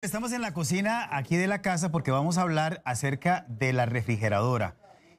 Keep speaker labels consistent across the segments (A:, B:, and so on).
A: Estamos en la cocina aquí de la casa porque vamos a hablar acerca de la refrigeradora.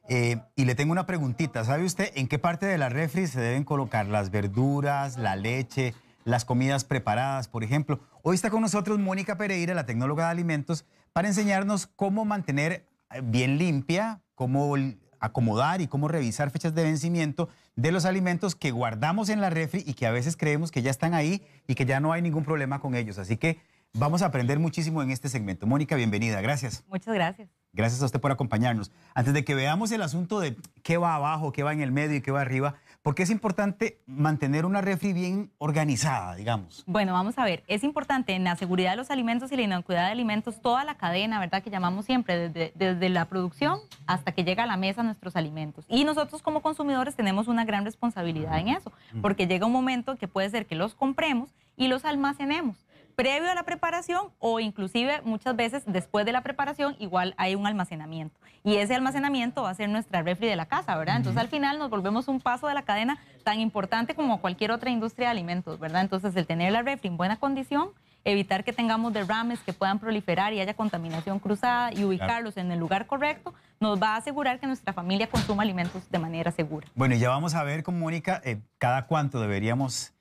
A: Y le tengo una preguntita. ¿Sabe usted en qué parte de la refri se deben colocar las verduras, la leche, las comidas preparadas, por ejemplo? Hoy está con nosotros Mónica Pereira, la tecnóloga de alimentos, para enseñarnos cómo mantener bien limpia, cómo acomodar y cómo revisar fechas de vencimiento de los alimentos que guardamos en la refri y que a veces creemos que ya están ahí y que ya no hay ningún problema con ellos. Así que vamos a aprender muchísimo en este segmento. Mónica, bienvenida. Gracias.
B: Muchas gracias.
A: Gracias a usted por acompañarnos. Antes de que veamos el asunto de qué va abajo, qué va en el medio y qué va arriba, ¿por qué es importante mantener una refri bien organizada, digamos?
B: Bueno, vamos a ver. Es importante en la seguridad de los alimentos y la inocuidad de alimentos, toda la cadena, ¿verdad? Que llamamos siempre, desde la producción hasta que llega a la mesa nuestros alimentos. Y nosotros como consumidores tenemos una gran responsabilidad en eso, porque llega un momento que puede ser que los compremos y los almacenemos. Previo a la preparación o inclusive muchas veces después de la preparación igual hay un almacenamiento y ese almacenamiento va a ser nuestra refri de la casa, ¿verdad? Entonces al final nos volvemos un paso de la cadena tan importante como cualquier otra industria de alimentos, ¿verdad? Entonces el tener la refri en buena condición, evitar que tengamos derrames que puedan proliferar y haya contaminación cruzada y ubicarlos en el lugar correcto, nos va a asegurar que nuestra familia consuma alimentos de manera segura.
A: Bueno, y ya vamos a ver con Mónica cada cuánto deberíamos...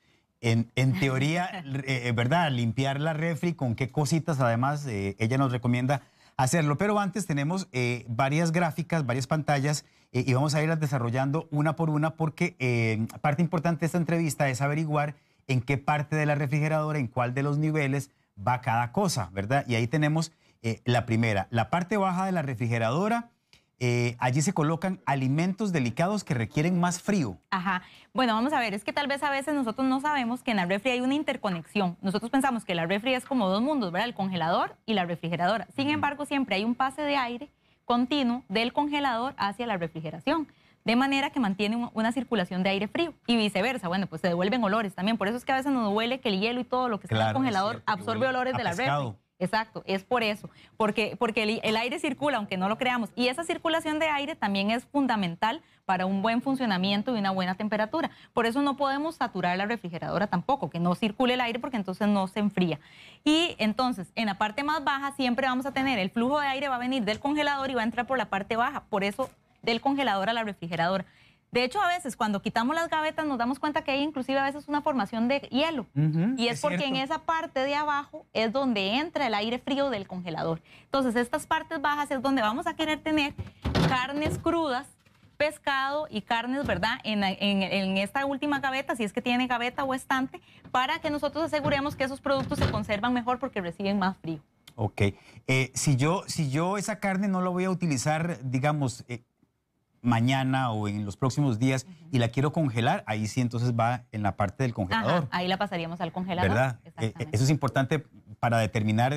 A: En teoría, ¿verdad? Limpiar la refri, con qué cositas además ella nos recomienda hacerlo. Pero antes tenemos varias gráficas, varias pantallas y vamos a irlas desarrollando una por una porque parte importante de esta entrevista es averiguar en qué parte de la refrigeradora, en cuál de los niveles va cada cosa, ¿verdad? Y ahí tenemos la primera, la parte baja de la refrigeradora. Allí se colocan alimentos delicados que requieren más frío.
B: Ajá. Bueno, vamos a ver, es que tal vez a veces nosotros no sabemos que en la refri hay una interconexión. Nosotros pensamos que la refri es como dos mundos, ¿verdad? El congelador y la refrigeradora. Sin embargo, siempre hay un pase de aire continuo del congelador hacia la refrigeración, de manera que mantiene una circulación de aire frío y viceversa. Bueno, pues se devuelven olores también. Por eso es que a veces nos huele que el hielo y todo lo que está en el congelador absorbe olores de la refri. Exacto, es por eso, porque el aire circula, aunque no lo creamos, y esa circulación de aire también es fundamental para un buen funcionamiento y una buena temperatura. Por eso no podemos saturar la refrigeradora tampoco, que no circule el aire porque entonces no se enfría. Y entonces, en la parte más baja siempre vamos a tener, el flujo de aire va a venir del congelador y va a entrar por la parte baja, por eso del congelador a la refrigeradora. De hecho, a veces cuando quitamos las gavetas nos damos cuenta que hay inclusive a veces una formación de hielo. Y es porque en esa parte de abajo es donde entra el aire frío del congelador. Entonces, estas partes bajas es donde vamos a querer tener carnes crudas, pescado y carnes, ¿verdad? En esta última gaveta, si es que tiene gaveta o estante, para que nosotros aseguremos que esos productos se conservan mejor porque reciben más frío.
A: Ok. Si yo esa carne no la voy a utilizar, digamos... mañana o en los próximos días y la quiero congelar, ahí sí entonces va en la parte del congelador.
B: Ajá, ahí la pasaríamos al congelador.
A: ¿Verdad? Eso es importante para determinar,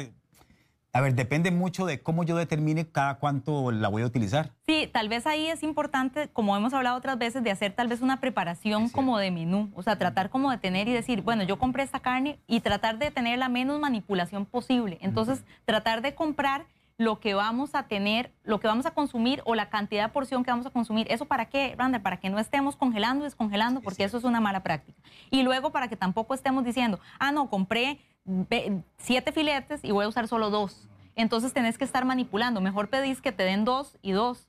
A: a ver, depende mucho de cómo yo determine cada cuánto la voy a utilizar.
B: Sí, tal vez ahí es importante, como hemos hablado otras veces, de hacer tal vez una preparación como de menú, o sea, tratar como de tener y decir, bueno, yo compré esta carne y tratar de tener la menos manipulación posible. Entonces, tratar de comprar lo que vamos a tener, lo que vamos a consumir o la cantidad de porción que vamos a consumir. ¿Eso para qué, Randall? Para que no estemos congelando y descongelando, porque eso es una mala práctica. Y luego para que tampoco estemos diciendo, ah, no, compré 7 filetes y voy a usar solo 2. Entonces tenés que estar manipulando. Mejor pedís que te den 2 y 2.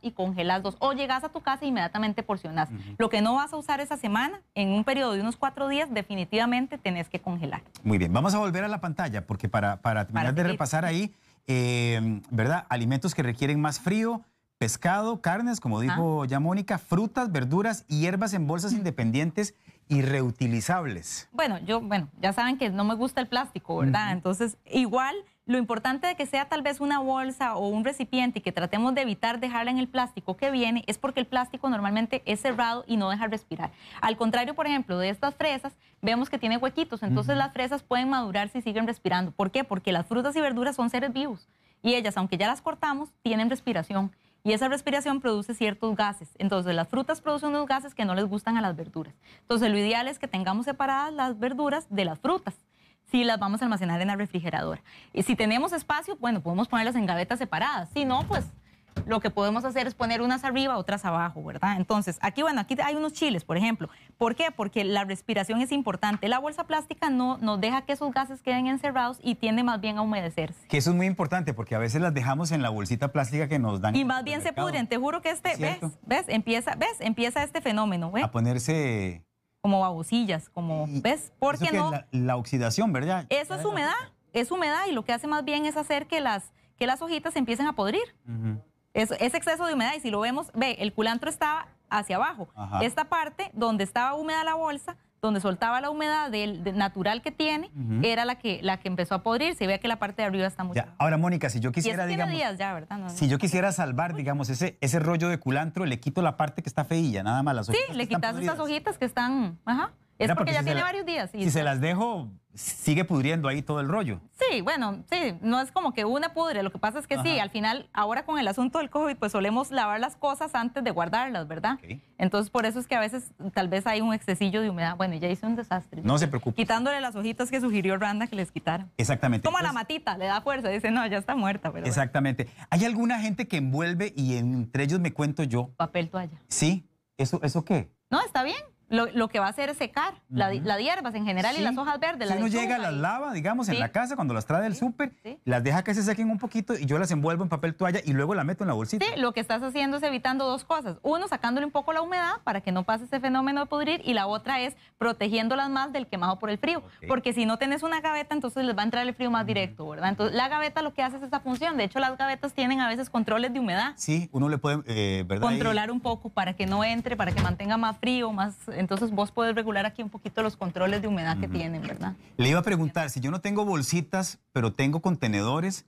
B: Y congelás 2. O llegás a tu casa e inmediatamente porcionás. Lo que no vas a usar esa semana, en un periodo de unos 4 días, definitivamente tenés que congelar.
A: Muy bien, vamos a volver a la pantalla, porque para terminar de repasar ahí, ¿verdad? Alimentos que requieren más frío, pescado, carnes, como dijo ya Mónica, frutas, verduras y hierbas en bolsas independientes y reutilizables.
B: Bueno, ya saben que no me gusta el plástico, ¿verdad? Entonces, igual, lo importante de que sea tal vez una bolsa o un recipiente y que tratemos de evitar dejarla en el plástico que viene es porque el plástico normalmente es cerrado y no deja respirar. Al contrario, por ejemplo, de estas fresas, vemos que tiene huequitos, entonces las fresas pueden madurar si siguen respirando. ¿Por qué? Porque las frutas y verduras son seres vivos y ellas, aunque ya las cortamos, tienen respiración. Y esa respiración produce ciertos gases. Entonces, las frutas producen unos gases que no les gustan a las verduras. Entonces, lo ideal es que tengamos separadas las verduras de las frutas, si las vamos a almacenar en la refrigeradora. Y si tenemos espacio, bueno, podemos ponerlas en gavetas separadas. Si no, pues lo que podemos hacer es poner unas arriba, otras abajo, ¿verdad? Entonces, aquí, bueno, aquí hay unos chiles, por ejemplo. ¿Por qué? Porque la respiración es importante. La bolsa plástica no nos deja que esos gases queden encerrados y tiende más bien a humedecerse.
A: Que eso es muy importante porque a veces las dejamos en la bolsita plástica que nos dan.
B: Y más bien se pudren. Te juro que ¿ves? Empieza este fenómeno, ¿ves?
A: A ponerse...
B: Como babosillas, como, ¿ves? Porque
A: no... La oxidación, ¿verdad?
B: Eso es humedad y lo que hace más bien es hacer que las hojitas se empiecen a podrir. Es exceso de humedad y si lo vemos, ve, el culantro estaba hacia abajo. Ajá. Esta parte donde estaba húmeda la bolsa, donde soltaba la humedad natural que tiene, era la que empezó a podrir. Se ve que la parte de arriba está muy...
A: Ahora, Mónica, si yo quisiera, digamos...
B: días ya, ¿verdad?
A: Si yo quisiera salvar, digamos, ese rollo de culantro, le quito la parte que está feilla, nada más las hojitas.
B: Sí, le quitas estas hojitas que están... Ajá. Es porque ya tiene varios días.
A: Si se las dejo, sigue pudriendo ahí todo el rollo.
B: Sí, bueno, sí, no es como que una pudre, lo que pasa es que sí, al final, ahora con el asunto del COVID, pues solemos lavar las cosas antes de guardarlas, ¿verdad? Okay. Entonces, por eso es que a veces tal vez hay un excesillo de humedad. Bueno, ya hice un desastre.
A: No se preocupe.
B: Quitándole las hojitas que sugirió Randa que les quitaran.
A: Exactamente.
B: Como la matita, le da fuerza, dice, no, ya está muerta, ¿verdad?
A: Exactamente. ¿Hay alguna gente que envuelve y entre ellos me cuento yo?
B: Papel toalla.
A: ¿Sí? ¿Eso qué?
B: No, está bien. Lo que va a hacer es secar las hierbas en general, sí, y las hojas verdes.
A: Si uno llega, las lava, digamos, en la casa, cuando las trae del súper, las deja que se sequen un poquito y yo las envuelvo en papel toalla y luego la meto en la bolsita.
B: Sí, lo que estás haciendo es evitando dos cosas. Uno, sacándole un poco la humedad para que no pase ese fenómeno de pudrir, y la otra es protegiéndolas más del quemado por el frío. Porque si no tenés una gaveta, entonces les va a entrar el frío más directo, ¿verdad? Entonces, la gaveta lo que hace es esa función. De hecho, las gavetas tienen a veces controles de humedad.
A: Sí, uno le puede, ¿verdad?
B: Controlar un poco para que no entre, para que mantenga más frío, más... Entonces, vos podés regular aquí un poquito los controles de humedad que tienen, ¿verdad?
A: Le iba a preguntar, si yo no tengo bolsitas, pero tengo contenedores,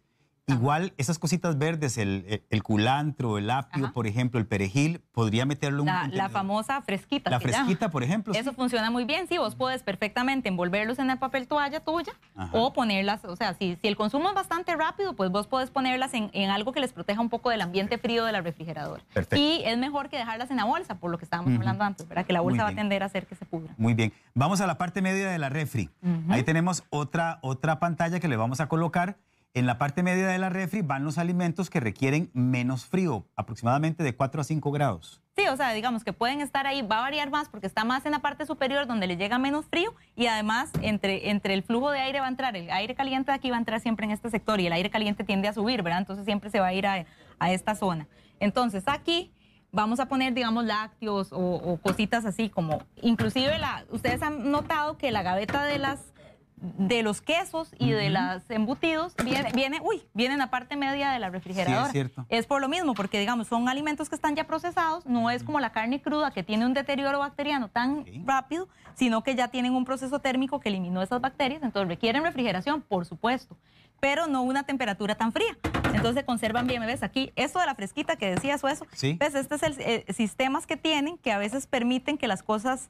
A: igual esas cositas verdes, el culantro, el apio, por ejemplo, el perejil, podría meterlo en un contenedor.
B: La famosa fresquita.
A: La fresquita, por ejemplo.
B: Eso funciona muy bien, sí, vos puedes perfectamente envolverlos en el papel toalla tuya o ponerlas, o sea, si el consumo es bastante rápido, pues vos podés ponerlas en algo que les proteja un poco del ambiente frío de la refrigeradora.
A: Perfecto.
B: Y es mejor que dejarlas en la bolsa, por lo que estábamos hablando antes, ¿verdad? Que la bolsa va a tender a hacer que se pudra.
A: Muy bien. Vamos a la parte media de la refri. Ahí tenemos otra pantalla que le vamos a colocar. En la parte media de la refri van los alimentos que requieren menos frío, aproximadamente de 4 a 5 grados.
B: Sí, o sea, digamos que pueden estar ahí, va a variar más porque está más en la parte superior donde le llega menos frío, y además entre el flujo de aire va a entrar, el aire caliente de aquí va a entrar siempre en este sector y el aire caliente tiende a subir, ¿verdad? Entonces siempre se va a ir a esta zona. Entonces aquí vamos a poner, digamos, lácteos o cositas así como, inclusive ustedes han notado que la gaveta de los quesos y de los embutidos viene en la parte media de la refrigeradora.
A: Sí, es cierto.
B: Es por lo mismo, porque digamos, son alimentos que están ya procesados, no es como la carne cruda que tiene un deterioro bacteriano tan rápido, sino que ya tienen un proceso térmico que eliminó esas bacterias, entonces requieren refrigeración, por supuesto, pero no una temperatura tan fría. Entonces se conservan bien, ¿me ves? Aquí, esto de la fresquita que decías o eso,
A: ¿sí?
B: ¿ves? Este es el sistemas que tienen que a veces permiten que las cosas...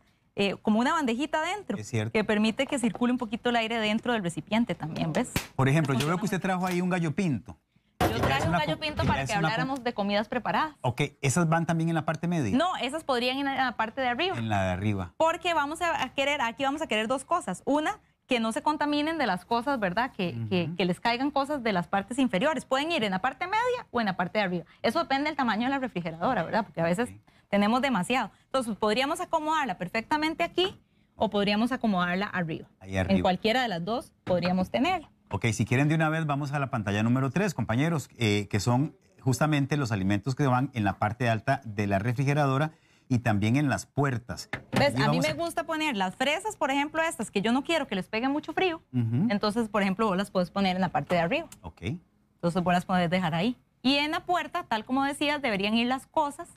B: como una bandejita adentro, que permite que circule un poquito el aire dentro del recipiente también, ¿ves?
A: Por ejemplo, yo veo que usted trajo ahí un gallo pinto.
B: Yo traje un gallo pinto para que habláramos de comidas preparadas.
A: Ok, ¿esas van también en la parte media?
B: No, esas podrían ir en la parte de arriba.
A: En la de arriba.
B: Porque aquí vamos a querer dos cosas. Una, que no se contaminen de las cosas, ¿verdad? Que les caigan cosas de las partes inferiores. Pueden ir en la parte media o en la parte de arriba. Eso depende del tamaño de la refrigeradora, ¿verdad? Porque a veces tenemos demasiado. Entonces, podríamos acomodarla perfectamente aquí o podríamos acomodarla arriba.
A: Ahí arriba.
B: En cualquiera de las dos podríamos tenerla.
A: Ok, si quieren de una vez vamos a la pantalla número 3, compañeros, que son justamente los alimentos que van en la parte alta de la refrigeradora y también en las puertas.
B: ¿Ves? A mí me gusta poner las fresas, por ejemplo, estas, que yo no quiero que les pegue mucho frío. Entonces, por ejemplo, vos las puedes poner en la parte de arriba.
A: Ok.
B: Entonces, vos las podés dejar ahí. Y en la puerta, tal como decías, deberían ir las cosas.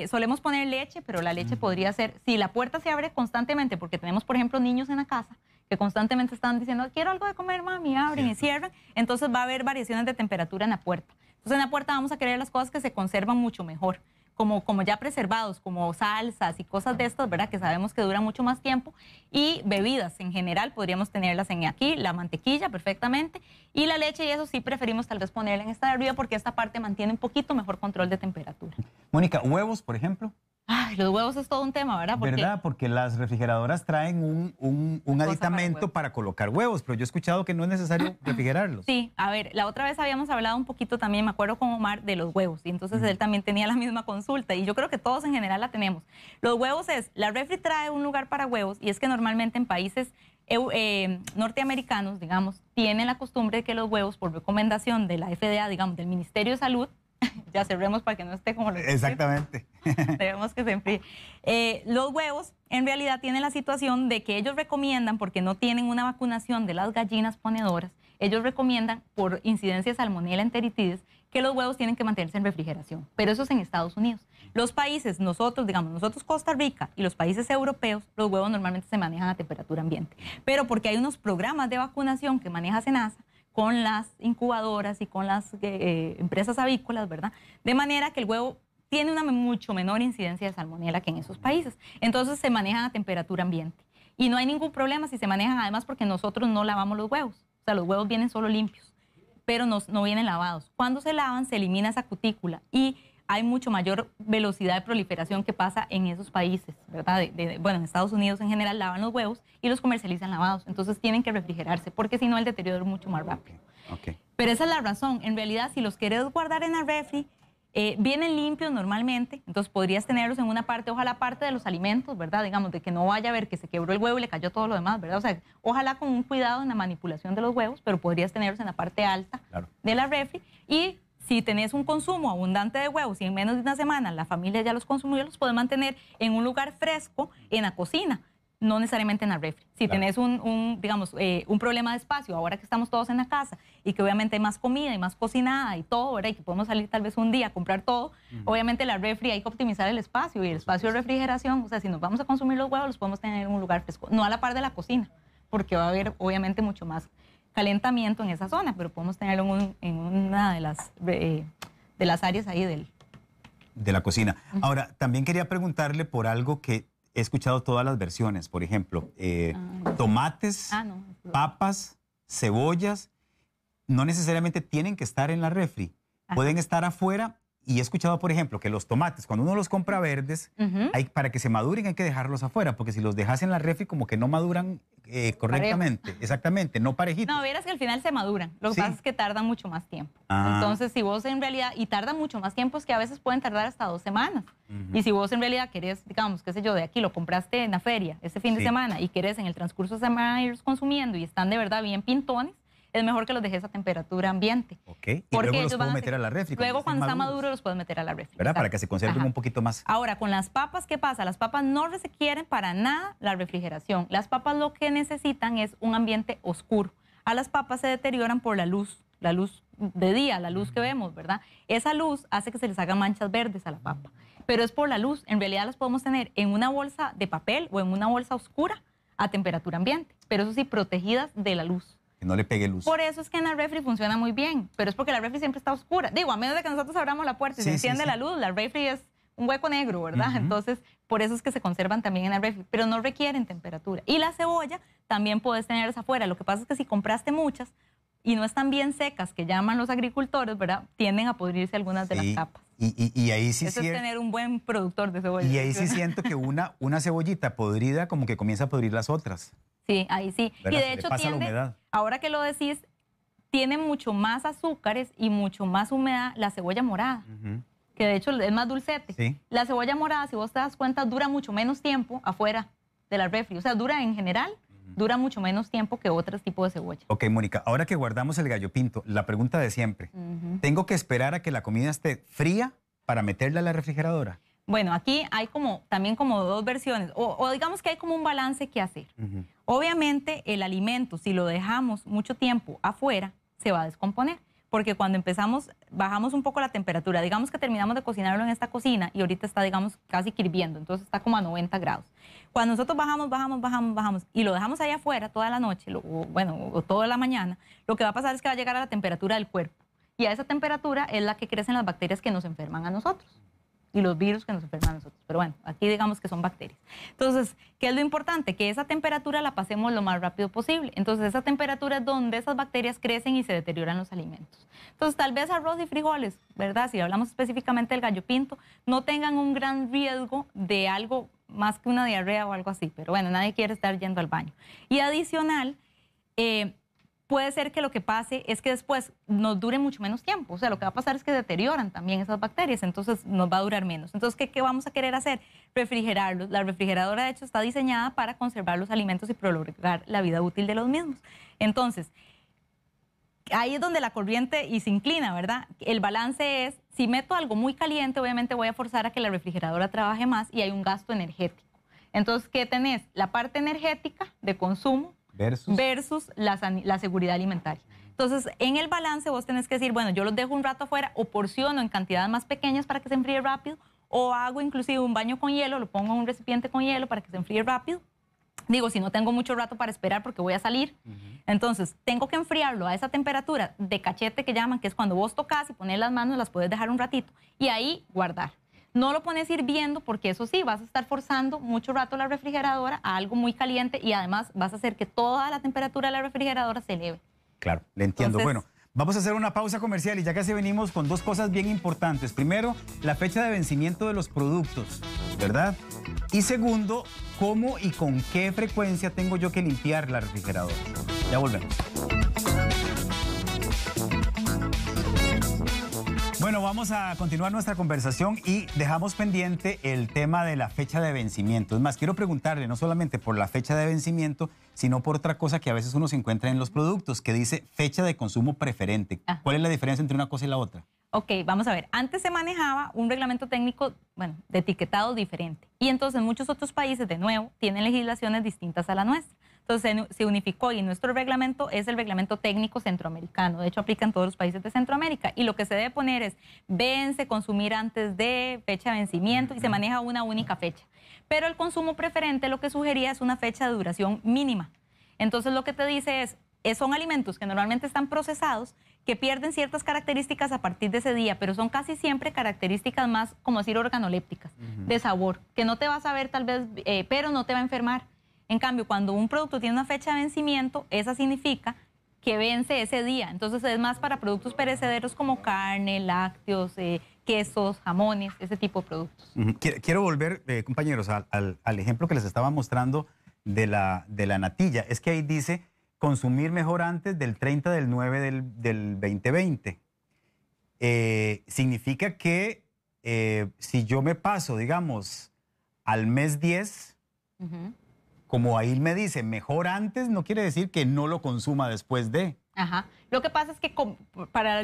B: Solemos poner leche, pero la leche podría ser, si la puerta se abre constantemente, porque tenemos, por ejemplo, niños en la casa que constantemente están diciendo, quiero algo de comer, mami, abren y cierran, entonces va a haber variaciones de temperatura en la puerta. Entonces, en la puerta vamos a querer las cosas que se conservan mucho mejor, como ya preservados, como salsas y cosas de estas, ¿verdad? Que sabemos que duran mucho más tiempo. Y bebidas en general, podríamos tenerlas en aquí, la mantequilla perfectamente. Y la leche, y eso sí preferimos tal vez ponerla en esta de arriba porque esta parte mantiene un poquito mejor control de temperatura.
A: Mónica, ¿huevos, por ejemplo?
B: Ay, los huevos es todo un tema, ¿verdad? Porque
A: ¿Verdad? Porque las refrigeradoras traen un aditamento
B: huevos.
A: para colocar huevos, pero yo he escuchado que no es necesario refrigerarlos.
B: Sí, a ver, la otra vez habíamos hablado un poquito también, me acuerdo con Omar, de los huevos, y entonces él también tenía la misma consulta, y yo creo que todos en general la tenemos. Los huevos la refri trae un lugar para huevos, y es que normalmente en países norteamericanos, digamos, tienen la costumbre de que los huevos, por recomendación de la FDA, digamos, del Ministerio de Salud, ya cerremos para que no esté como los...
A: Exactamente.
B: Debemos que se enfríe. Los huevos en realidad tienen la situación de que ellos recomiendan, porque no tienen una vacunación de las gallinas ponedoras, ellos recomiendan por incidencia de salmonella enteritidis que los huevos tienen que mantenerse en refrigeración, pero eso es en Estados Unidos. Los países, nosotros Costa Rica y los países europeos, los huevos normalmente se manejan a temperatura ambiente, pero porque hay unos programas de vacunación que maneja SENASA con las incubadoras y con las empresas avícolas, ¿verdad? De manera que el huevo tiene una mucho menor incidencia de salmonela que en esos países. Entonces se manejan a temperatura ambiente. Y no hay ningún problema si se manejan, además porque nosotros no lavamos los huevos. O sea, los huevos vienen solo limpios, pero no vienen lavados. Cuando se lavan, se elimina esa cutícula y hay mucho mayor velocidad de proliferación que pasa en esos países, ¿verdad? Bueno, en Estados Unidos en general lavan los huevos y los comercializan lavados. Entonces tienen que refrigerarse porque si no el deterioro es mucho más rápido.
A: Okay.
B: Pero esa es la razón. En realidad, si los quieres guardar en la refri, vienen limpios normalmente, entonces podrías tenerlos en una parte, ojalá parte de los alimentos, ¿verdad? Digamos, de que no vaya a ver que se quebró el huevo y le cayó todo lo demás, ¿verdad? O sea, ojalá con un cuidado en la manipulación de los huevos, pero podrías tenerlos en la parte alta de la refri. Y si tenés un consumo abundante de huevos y en menos de una semana la familia ya los consumió, los puedes mantener en un lugar fresco en la cocina, no necesariamente en la refri. Si tenés un problema de espacio, ahora que estamos todos en la casa y que obviamente hay más comida y más cocinada y todo, ¿verdad? Y que podemos salir tal vez un día a comprar todo, obviamente la refri hay que optimizar el espacio y el espacio de refrigeración, o sea, si nos vamos a consumir los huevos, los podemos tener en un lugar fresco, no a la par de la cocina, porque va a haber obviamente mucho más calentamiento en esa zona, pero podemos tenerlo en una de las áreas ahí
A: de la cocina. Ahora, también quería preguntarle por algo que he escuchado todas las versiones, por ejemplo, tomates, papas, cebollas, no necesariamente tienen que estar en la refri, pueden estar afuera. Y he escuchado, por ejemplo, que los tomates, cuando uno los compra verdes, para que se maduren hay que dejarlos afuera, porque si los dejas en la refri como que no maduran correctamente. Parejo. Exactamente, no parejitos.
B: No, verás que al final se maduran. Lo que pasa es que tardan mucho más tiempo. Entonces, si vos en realidad, y tardan mucho más tiempo, es que a veces pueden tardar hasta 2 semanas. Y si vos en realidad querés, digamos, qué sé yo, de aquí lo compraste en la feria ese fin de semana y querés en el transcurso de semana irlos consumiendo y están de verdad bien pintones, es mejor que los dejes a temperatura ambiente.
A: Ok, y luego los puedo meter a la refri.
B: Luego cuando está maduro los puedes meter a la refri.
A: ¿Verdad? Para que se conserven un poquito más.
B: Ahora, con las papas, ¿qué pasa? Las papas no requieren para nada la refrigeración. Las papas lo que necesitan es un ambiente oscuro. A las papas se deterioran por la luz de día, la luz que vemos, ¿verdad? Esa luz hace que se les hagan manchas verdes a la papa. Pero es por la luz. En realidad las podemos tener en una bolsa de papel o en una bolsa oscura a temperatura ambiente. Pero eso sí, protegidas de la luz.
A: Que no le pegue luz.
B: Por eso es que en la refri funciona muy bien, pero es porque la refri siempre está oscura. Digo, a menos de que nosotros abramos la puerta y se enciende la luz, la refri es un hueco negro, ¿verdad? Entonces, por eso es que se conservan también en la refri, pero no requieren temperatura. Y la cebolla también puedes tenerlas afuera. Lo que pasa es que si compraste muchas y no están bien secas, que llaman los agricultores, ¿verdad? Tienden a podrirse algunas de las capas.
A: Y ahí sí
B: eso es tener un buen productor de cebolla.
A: Y ahí sí siento que una cebollita podrida como que comienza a podrir las otras.
B: Sí, ahí sí.
A: ¿Verdad?
B: Y de hecho ahora que lo decís, tiene mucho más azúcares y mucho más humedad la cebolla morada, que de hecho es más dulcete.
A: Sí.
B: La cebolla morada, si vos te das cuenta, dura mucho menos tiempo afuera de la refri. O sea, dura en general, dura mucho menos tiempo que otros tipos de cebolla.
A: Ok, Mónica, ahora que guardamos el gallo pinto, la pregunta de siempre, ¿tengo que esperar a que la comida esté fría para meterla a la refrigeradora?
B: Bueno, aquí hay también como 2 versiones, o digamos que hay como un balance que hacer. Obviamente el alimento, si lo dejamos mucho tiempo afuera, se va a descomponer, porque cuando empezamos, bajamos un poco la temperatura, digamos que terminamos de cocinarlo en esta cocina y ahorita está, digamos, casi hirviendo, entonces está como a 90 grados. Cuando nosotros bajamos y lo dejamos ahí afuera toda la noche, o toda la mañana, lo que va a pasar es que va a llegar a la temperatura del cuerpo y a esa temperatura es la que crecen las bacterias que nos enferman a nosotros. y los virus que nos enferman a nosotros. Pero bueno, aquí digamos que son bacterias. Entonces, ¿qué es lo importante? Que esa temperatura la pasemos lo más rápido posible. Entonces, esa temperatura es donde esas bacterias crecen y se deterioran los alimentos. Entonces, tal vez arroz y frijoles, ¿verdad? Si hablamos específicamente del gallo pinto, no tengan un gran riesgo de algo más que una diarrea o algo así. Pero bueno, nadie quiere estar yendo al baño. Y adicional, puede ser que lo que pase es que después nos dure mucho menos tiempo. O sea, lo que va a pasar es que deterioran también esas bacterias, entonces nos va a durar menos. Entonces, ¿qué vamos a querer hacer? Refrigerarlos. La refrigeradora, de hecho, está diseñada para conservar los alimentos y prolongar la vida útil de los mismos. Entonces, ahí es donde la corriente y se inclina, ¿verdad? El balance es, si meto algo muy caliente, obviamente voy a forzar a que la refrigeradora trabaje más y hay un gasto energético. Entonces, ¿qué tenés? La parte energética de consumo versus la seguridad alimentaria. Entonces, en el balance vos tenés que decir, bueno, yo los dejo un rato afuera o porciono en cantidades más pequeñas para que se enfríe rápido, o hago inclusive un baño con hielo, lo pongo en un recipiente con hielo para que se enfríe rápido. Digo, si no tengo mucho rato para esperar porque voy a salir, entonces tengo que enfriarlo a esa temperatura de cachete que llaman, que es cuando vos tocas y pones las manos, las puedes dejar un ratito y ahí guardar. No lo pones hirviendo porque eso sí, vas a estar forzando mucho rato la refrigeradora a algo muy caliente y además vas a hacer que toda la temperatura de la refrigeradora se eleve.
A: Claro, le entiendo.
B: Entonces,
A: bueno, vamos a hacer una pausa comercial y ya casi venimos con dos cosas bien importantes. Primero, la fecha de vencimiento de los productos, ¿verdad? Y segundo, cómo y con qué frecuencia tengo yo que limpiar la refrigeradora. Ya volvemos. Bueno, vamos a continuar nuestra conversación y dejamos pendiente el tema de la fecha de vencimiento. Es más, quiero preguntarle no solamente por la fecha de vencimiento, sino por otra cosa que a veces uno se encuentra en los productos, que dice fecha de consumo preferente. ¿Cuál es la diferencia entre una cosa y la otra?
B: Ok, vamos a ver. Antes se manejaba un reglamento técnico, bueno, de etiquetado diferente. Y entonces muchos otros países, de nuevo, tienen legislaciones distintas a la nuestra. Entonces se unificó y nuestro reglamento es el reglamento técnico centroamericano. De hecho, aplica en todos los países de Centroamérica. Y lo que se debe poner es vence, consumir antes de, fecha de vencimiento, y se maneja una única fecha. Pero el consumo preferente lo que sugería es una fecha de duración mínima. Entonces lo que te dice es, son alimentos que normalmente están procesados, que pierden ciertas características a partir de ese día, pero son casi siempre características más, como decir, organolépticas, de sabor, que no te vas a ver tal vez, pero no te va a enfermar. En cambio, cuando un producto tiene una fecha de vencimiento, esa significa que vence ese día. Entonces es más para productos perecederos como carne, lácteos, quesos, jamones, ese tipo de productos.
A: Quiero volver, compañeros, al ejemplo que les estaba mostrando de la natilla. Es que ahí dice consumir mejor antes del 30 del 9 del 2020. Significa que si yo me paso, digamos, al mes 10, como ahí me dice, mejor antes, no quiere decir que no lo consuma después de.
B: Ajá. Lo que pasa es que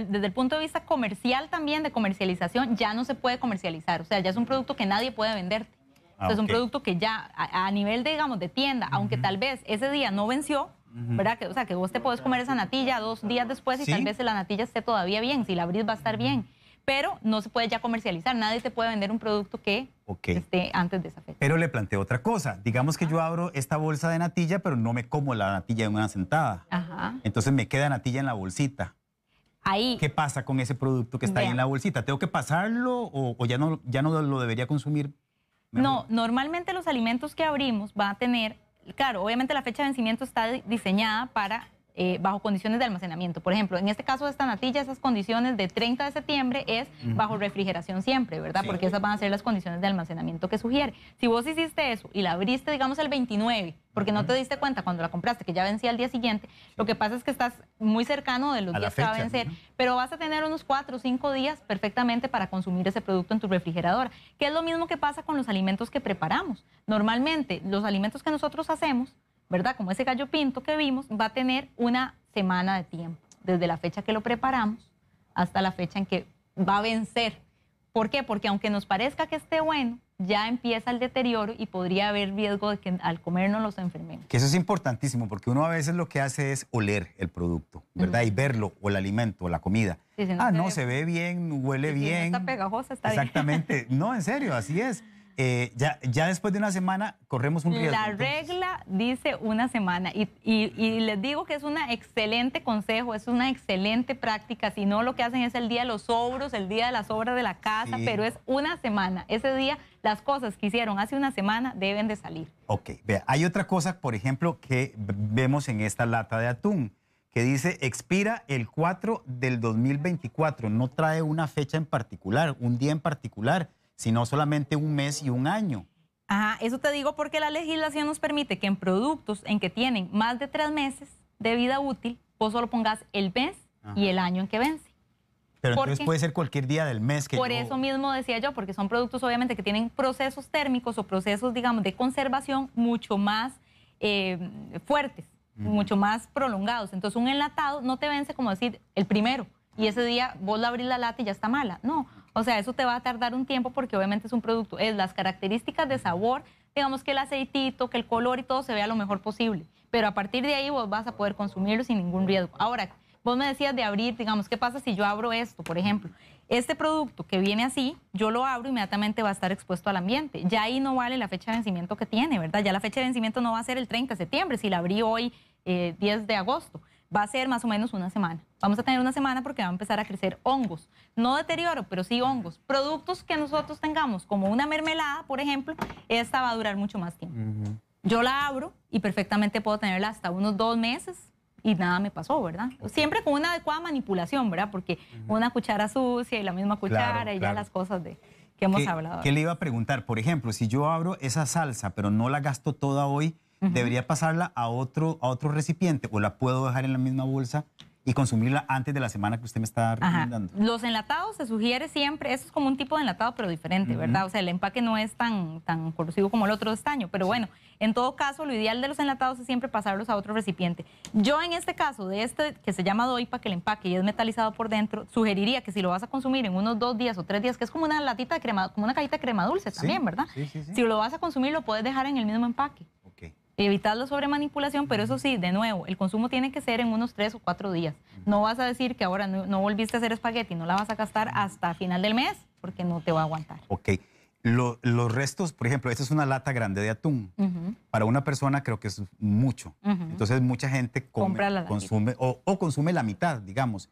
B: desde el punto de vista comercial también, de comercialización, ya no se puede comercializar. O sea, ya es un producto que nadie puede venderte. O sea, es un producto que ya a nivel, digamos, de tienda, aunque tal vez ese día no venció, ¿verdad? O sea, que vos te podés comer esa natilla 2 días después y tal vez la natilla esté todavía bien, si la abrís va a estar bien. Pero no se puede ya comercializar, nadie te puede vender un producto que esté antes de esa fecha.
A: Pero le planteo otra cosa, digamos que yo abro esta bolsa de natilla, pero no me como la natilla en una sentada. Entonces me queda natilla en la bolsita.
B: Ahí.
A: ¿Qué pasa con ese producto que está ahí en la bolsita? ¿Tengo que pasarlo o ya no lo debería consumir?
B: No, normalmente los alimentos que abrimos van a tener, claro, obviamente la fecha de vencimiento está diseñada para bajo condiciones de almacenamiento. Por ejemplo, en este caso de esta natilla, esas condiciones de 30 de septiembre es bajo refrigeración siempre, ¿verdad? Porque esas van a ser las condiciones de almacenamiento que sugiere. Si vos hiciste eso y la abriste, digamos, el 29, porque no te diste cuenta cuando la compraste que ya vencía al día siguiente, lo que pasa es que estás muy cercano de los días que va a vencer, pero vas a tener unos 4 o 5 días perfectamente para consumir ese producto en tu refrigeradora, que es lo mismo que pasa con los alimentos que preparamos. Normalmente, los alimentos que nosotros hacemos, ¿verdad? Como ese gallo pinto que vimos, va a tener una semana de tiempo, desde la fecha que lo preparamos hasta la fecha en que va a vencer. ¿Por qué? Porque aunque nos parezca que esté bueno, ya empieza el deterioro y podría haber riesgo de que al comernos los enfermemos. Que
A: eso es importantísimo, porque uno a veces lo que hace es oler el producto, ¿verdad? Y verlo, o el alimento, o la comida. Sí, no, se ve bien, huele bien.
B: No está pegajosa, está bien.
A: Exactamente. No, en serio, así es. ya después de una semana corremos un riesgo.
B: La regla dice una semana y les digo que es un excelente consejo, es una excelente práctica. Si no, lo que hacen es el día de los sobros, el día de las obras de la casa, pero es una semana. Ese día las cosas que hicieron hace una semana deben de salir.
A: Ok, vea, hay otra cosa, por ejemplo, que vemos en esta lata de atún, que dice expira el 4 del 2024. No trae una fecha en particular, un día en particular, sino solamente un mes y un año.
B: Ajá, eso te digo porque la legislación nos permite que en productos en que tienen más de 3 meses de vida útil, vos solo pongas el mes y el año en que vence.
A: Pero entonces puede ser cualquier día del mes que
B: Por eso mismo decía yo, porque son productos obviamente que tienen procesos térmicos o procesos, digamos, de conservación mucho más fuertes, mucho más prolongados. Entonces un enlatado no te vence como decir el primero y ese día vos la abrís la lata y ya está mala. No, o sea, eso te va a tardar un tiempo porque obviamente es un producto, es las características de sabor, digamos que el aceitito, que el color y todo se vea lo mejor posible. Pero a partir de ahí vos vas a poder consumirlo sin ningún riesgo. Ahora, vos me decías de abrir, digamos, ¿qué pasa si yo abro esto, por ejemplo? Este producto que viene así, yo lo abro, inmediatamente va a estar expuesto al ambiente. Ya ahí no vale la fecha de vencimiento que tiene, ¿verdad? Ya la fecha de vencimiento no va a ser el 30 de septiembre, si la abrí hoy, 10 de agosto. Va a ser más o menos una semana. Vamos a tener una semana porque va a empezar a crecer hongos. No deterioro, pero sí hongos. Productos que nosotros tengamos, como una mermelada, por ejemplo, esta va a durar mucho más tiempo. Yo la abro y perfectamente puedo tenerla hasta unos 2 meses y nada me pasó, ¿verdad? Siempre con una adecuada manipulación, ¿verdad? Porque una cuchara sucia y la misma cuchara y ya las cosas que hemos hablado.
A: ¿Qué le iba a preguntar? Por ejemplo, si yo abro esa salsa, pero no la gasto toda hoy, ¿debería pasarla a otro recipiente o la puedo dejar en la misma bolsa y consumirla antes de la semana que usted me está recomendando?
B: Los enlatados se sugiere siempre, eso es como un tipo de enlatado pero diferente, ¿verdad? O sea, el empaque no es tan corrosivo como el otro de estaño, pero bueno, en todo caso, lo ideal de los enlatados es siempre pasarlos a otro recipiente. Yo en este caso, de este que se llama doipa, que el empaque y es metalizado por dentro, sugeriría que si lo vas a consumir en unos 2 días o 3 días, que es como una latita de crema, como una cajita de crema dulce también, ¿verdad?
A: Sí.
B: Si lo vas a consumir, lo puedes dejar en el mismo empaque. Evitar la sobremanipulación, pero eso sí, de nuevo, el consumo tiene que ser en unos 3 o 4 días. No vas a decir que ahora no volviste a hacer espagueti, no la vas a gastar hasta final del mes, porque no te va a aguantar.
A: Ok. Los restos, por ejemplo, esta es una lata grande de atún. Para una persona creo que es mucho. Entonces mucha gente consume o consume la mitad, digamos.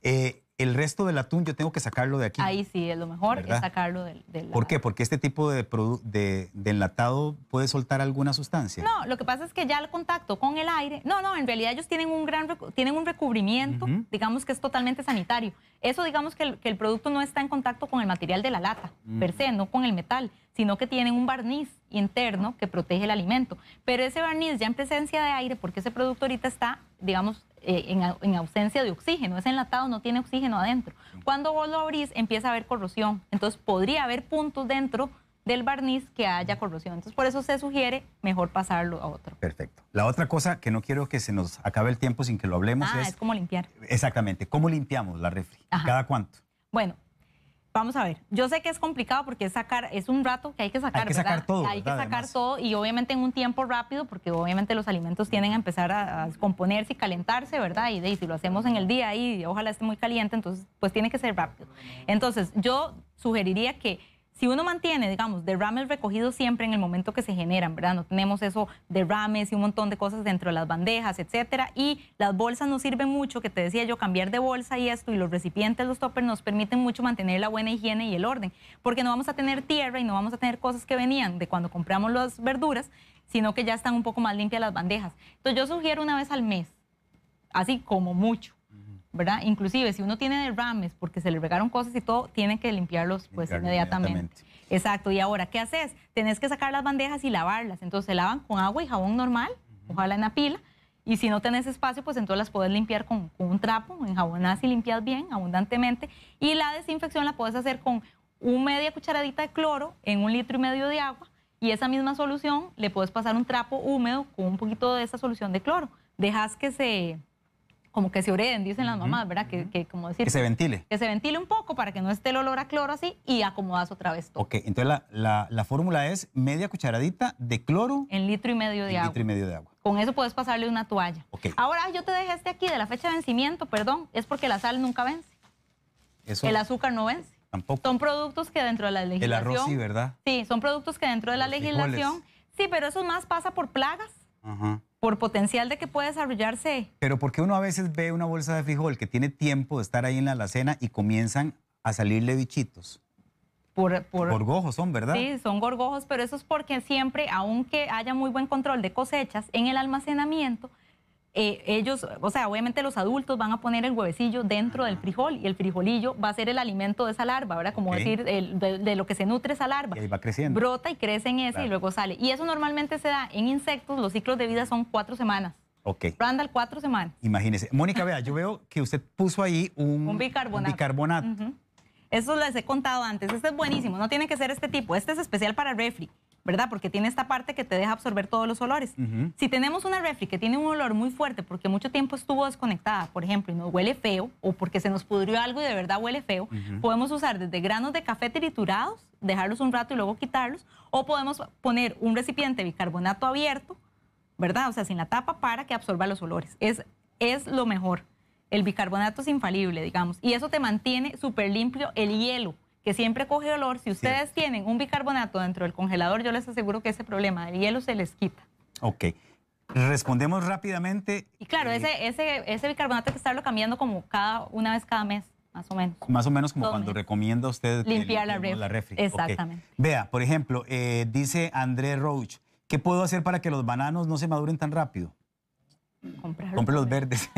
A: El resto del atún yo tengo que sacarlo de aquí.
B: Ahí sí, es lo mejor, ¿verdad? Es sacarlo del
A: ¿Por qué? Porque este tipo de enlatado puede soltar alguna sustancia.
B: No, lo que pasa es que ya el contacto con el aire, no, en realidad ellos tienen un recubrimiento, digamos que es totalmente sanitario. Eso digamos que el producto no está en contacto con el material de la lata, per se, no con el metal, sino que tienen un barniz interno que protege el alimento. Pero ese barniz ya en presencia de aire, porque ese producto ahorita está, digamos, en ausencia de oxígeno, ese enlatado no tiene oxígeno adentro. Cuando vos lo abrís empieza a haber corrosión, entonces podría haber puntos dentro del barniz que haya corrosión. Entonces por eso se sugiere mejor pasarlo a otro.
A: Perfecto. La otra cosa que no quiero que se nos acabe el tiempo sin que lo hablemos
B: es cómo limpiar.
A: Exactamente, ¿cómo limpiamos la refri? ¿Cada cuánto?
B: Bueno, vamos a ver, yo sé que es complicado porque es un rato que hay que sacar,
A: hay que sacar todo,
B: hay que sacar todo y obviamente en un tiempo rápido porque obviamente los alimentos tienden a empezar a descomponerse y calentarse, ¿verdad? Y si lo hacemos en el día y ojalá esté muy caliente, entonces pues tiene que ser rápido. Entonces yo sugeriría que si uno mantiene, digamos, derrames recogidos siempre en el momento que se generan, ¿verdad? No tenemos eso, derrames y un montón de cosas dentro de las bandejas, etcétera. Y las bolsas nos sirven mucho, que te decía yo, cambiar de bolsa y esto, y los recipientes, los toppers, nos permiten mucho mantener la buena higiene y el orden. Porque no vamos a tener tierra y no vamos a tener cosas que venían de cuando compramos las verduras, sino que ya están un poco más limpias las bandejas. Entonces yo sugiero una vez al mes, así como mucho, ¿verdad? Inclusive si uno tiene derrames porque se le regaron cosas y todo, tiene que limpiarlos pues inmediatamente. Exacto. Y ahora, ¿qué haces? Tenés que sacar las bandejas y lavarlas. Entonces se lavan con agua y jabón normal, ojalá en la pila. Y si no tenés espacio, pues entonces las puedes limpiar con un trapo, enjabonás y limpias bien, abundantemente. Y la desinfección la puedes hacer con media cucharadita de cloro en 1,5 litros de agua. Y esa misma solución le puedes pasar un trapo húmedo con un poquito de esa solución de cloro. Dejas que se oreden, dicen las mamás, ¿verdad? Como decir,
A: que se ventile.
B: Que se ventile un poco para que no esté el olor a cloro así y acomodas otra vez todo.
A: Ok, entonces la fórmula es media cucharadita de cloro.
B: En 1,5 litros de agua. Con eso puedes pasarle una toalla.
A: Okay.
B: Ahora yo te dejé aquí de la fecha de vencimiento, perdón, es porque la sal nunca vence. El azúcar no vence.
A: tampoco.
B: Son productos que dentro de la legislación...
A: El arroz sí, ¿verdad?
B: Sí, son productos que dentro de la legislación... Sí, pero eso más pasa por plagas, por potencial de que puede desarrollarse.
A: Pero porque uno a veces ve una bolsa de frijol que tiene tiempo de estar ahí en la alacena y comienzan a salirle bichitos. Gorgojos son, ¿verdad?
B: Sí, son gorgojos, pero eso es porque siempre, aunque haya muy buen control de cosechas, en el almacenamiento, ellos, o sea, obviamente los adultos van a poner el huevecillo dentro del frijol y el frijolillo va a ser el alimento de esa larva, ¿verdad? Como decir, de lo que se nutre esa larva.
A: Y ahí va creciendo.
B: Brota y crece en ese y luego sale. Y eso normalmente se da en insectos, los ciclos de vida son 4 semanas.
A: Ok.
B: Randall, 4 semanas.
A: Imagínese. Mónica, vea, yo veo que usted puso ahí un bicarbonato.
B: Eso les he contado antes. Este es buenísimo. No tiene que ser este tipo. Este es especial para el refri, ¿verdad? Porque tiene esta parte que te deja absorber todos los olores. Si tenemos una refri que tiene un olor muy fuerte porque mucho tiempo estuvo desconectada, por ejemplo, y nos huele feo, o porque se nos pudrió algo y de verdad huele feo, podemos usar desde granos de café triturados, dejarlos un rato y luego quitarlos, o podemos poner un recipiente de bicarbonato abierto, ¿verdad? O sea, sin la tapa para que absorba los olores. Es lo mejor. El bicarbonato es infalible, digamos, y eso te mantiene súper limpio. El hielo, que siempre coge olor, si ustedes tienen un bicarbonato dentro del congelador, yo les aseguro que ese problema del hielo se les quita.
A: Ok. Respondemos rápidamente.
B: Y claro, ese bicarbonato hay que estarlo cambiando como una vez cada mes, más o menos.
A: Más o menos como cuando recomienda usted
B: limpiar la refri. Exactamente.
A: Okay. Vea, por ejemplo, dice André Roach, ¿qué puedo hacer para que los bananos no se maduren tan rápido? Compre los verdes.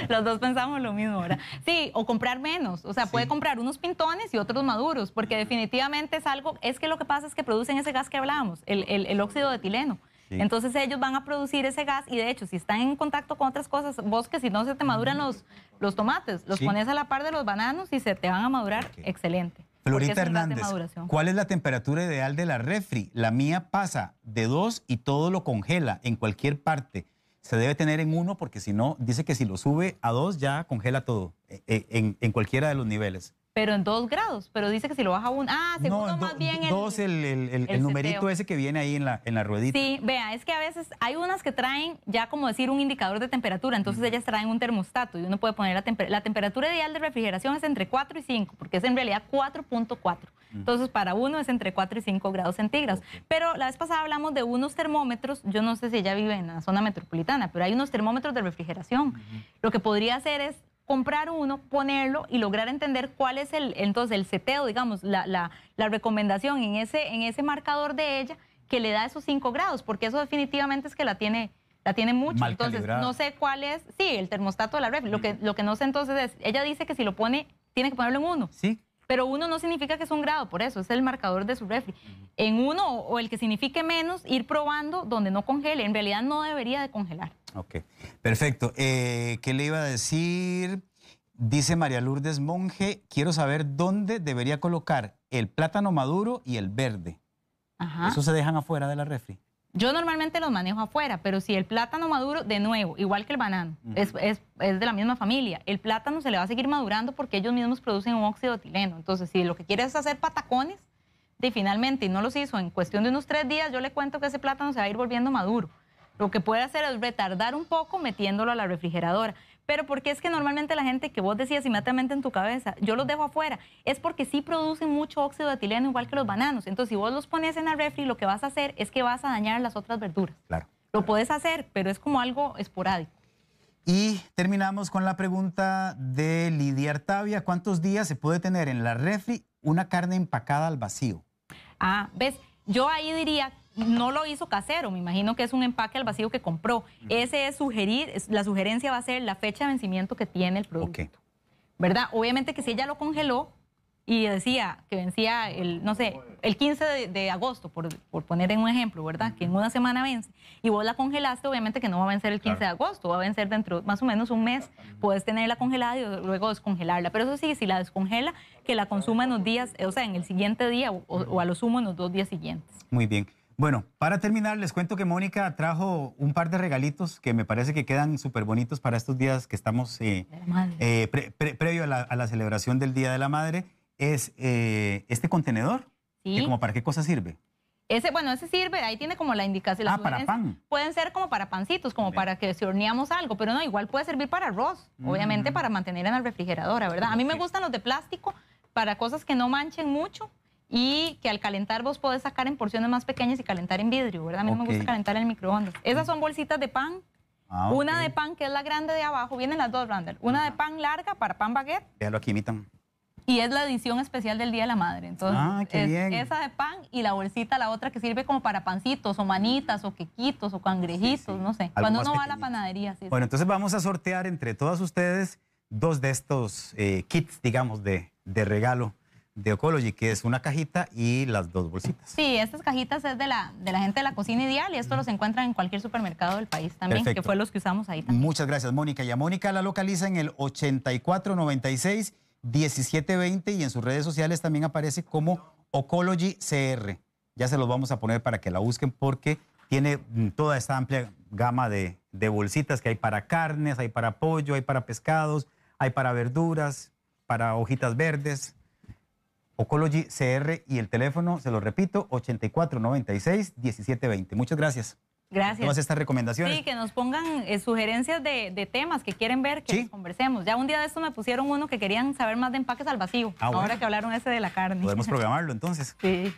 B: Los dos pensamos lo mismo, ¿verdad? Sí, o comprar menos. O sea, puede comprar unos pintones y otros maduros, porque definitivamente es que lo que pasa es que producen ese gas que hablábamos, el óxido de etileno. Sí. Entonces ellos van a producir ese gas y de hecho, si están en contacto con otras cosas, vos que si no se te maduran los tomates, los pones a la par de los bananos y se te van a madurar excelente.
A: Florita Hernández, ¿cuál es la temperatura ideal de la refri? La mía pasa de 2 y todo lo congela en cualquier parte. Se debe tener en 1 porque si no, dice que si lo sube a 2 ya congela todo, en cualquiera de los niveles.
B: Pero en 2 grados, pero dice que si lo baja a 1, segundo no, más bien el
A: 2 el numerito ese que viene ahí en la ruedita.
B: Sí, vea, es que a veces hay unas que traen ya como decir un indicador de temperatura, entonces ellas traen un termostato y uno puede poner la temperatura ideal de refrigeración es entre 4 y 5, porque es en realidad 4.4. Entonces para uno es entre 4 y 5 grados centígrados. Pero la vez pasada hablamos de unos termómetros, yo no sé si ella vive en la zona metropolitana, pero hay unos termómetros de refrigeración. Lo que podría hacer es comprar uno, ponerlo y lograr entender cuál es entonces el seteo, digamos, la recomendación en ese marcador de ella que le da esos 5 grados, porque eso definitivamente es que la tiene mucho.
A: Mal
B: entonces,
A: calibrado.
B: no sé cuál es, sí, el termostato de la refri. Lo que no sé entonces es, ella dice que si lo pone, tiene que ponerlo en 1.
A: Sí.
B: Pero 1 no significa que es 1 grado, por eso es el marcador de su refri. En 1 o el que signifique menos, ir probando donde no congele. En realidad no debería de congelar.
A: Ok, perfecto. ¿Qué le iba a decir? Dice María Lourdes Monge, quiero saber dónde debería colocar el plátano maduro y el verde.
B: Ajá.
A: ¿Eso se dejan afuera de la refri?
B: Yo normalmente los manejo afuera, pero si el plátano maduro, de nuevo, igual que el banano, es de la misma familia, el plátano se le va a seguir madurando porque ellos mismos producen un óxido de etileno. Entonces, si lo que quieres es hacer patacones, finalmente, y no los hizo en cuestión de unos 3 días, yo le cuento que ese plátano se va a ir volviendo maduro. Lo que puede hacer es retardar un poco metiéndolo a la refrigeradora. Pero porque es que normalmente la gente que vos decías inmediatamente en tu cabeza, yo los dejo afuera, es porque sí producen mucho óxido de etileno igual que los bananos. Entonces, si vos los pones en la refri, lo que vas a hacer es que vas a dañar las otras verduras.
A: Claro.
B: Lo puedes hacer, pero es como algo esporádico.
A: Y terminamos con la pregunta de Lidia Artavia. ¿Cuántos días se puede tener en la refri una carne empacada al vacío?
B: ¿Ves? Yo ahí diría, no lo hizo casero, me imagino que es un empaque al vacío que compró. Ese es la sugerencia va a ser la fecha de vencimiento que tiene el producto. Okay. ¿Verdad? Obviamente que si ella lo congeló y decía que vencía el 15 de agosto, por poner en un ejemplo, ¿verdad? Que en una semana vence, y vos la congelaste, obviamente que no va a vencer el 15 de agosto, va a vencer dentro más o menos un mes. Puedes tenerla congelada y luego descongelarla. Pero eso sí, si la descongela, que la consuma en los días, o sea, en el siguiente día o a lo sumo en los 2 días siguientes.
A: Muy bien. Bueno, para terminar, les cuento que Mónica trajo un par de regalitos que me parece que quedan súper bonitos para estos días que estamos previo a la celebración del Día de la Madre. Es este contenedor.
B: Sí.
A: ¿Que como para qué cosa sirve?
B: Ese sirve, ahí tiene como la indicación.
A: Para pan.
B: Pueden ser como para pancitos, como para que si horneamos algo, pero no, igual puede servir para arroz, obviamente para mantener en la refrigeradora, ¿verdad? A mí me gustan los de plástico para cosas que no manchen mucho y que al calentar vos podés sacar en porciones más pequeñas y calentar en vidrio, ¿verdad? A mí no me gusta calentar en el microondas. Esas son bolsitas de pan. Una de pan, que es la grande de abajo, vienen las dos, Randall. Una de pan larga para pan baguette.
A: Véalo aquí, imitan.
B: Y es la edición especial del Día de la Madre. Entonces,
A: qué bien.
B: Esa de pan y la bolsita, la otra que sirve como para pancitos o manitas o quequitos o cangrejitos, no sé. Cuando uno va a la panadería.
A: Bueno, entonces vamos a sortear entre todas ustedes 2 de estos kits, digamos, de regalo de Ecology, que es una cajita y las 2 bolsitas.
B: Sí, estas cajitas es de la gente de la Cocina Ideal y esto los encuentran en cualquier supermercado del país también, que fue los que usamos ahí también.
A: Muchas gracias, Mónica. Y a Mónica la localiza en el 8496-1720 y en sus redes sociales también aparece como Ecology CR. Ya se los vamos a poner para que la busquen porque tiene toda esta amplia gama de bolsitas que hay para carnes, hay para pollo, hay para pescados, hay para verduras, para hojitas verdes. Ecology CR y el teléfono, se lo repito, 8496-1720. Muchas gracias.
B: Gracias.
A: Todas estas recomendaciones.
B: Sí, que nos pongan sugerencias de temas que quieren ver, que los conversemos. Ya un día de esto me pusieron uno que querían saber más de empaques al vacío. Ahora que hablaron ese de la carne.
A: Podemos programarlo entonces.
B: Sí.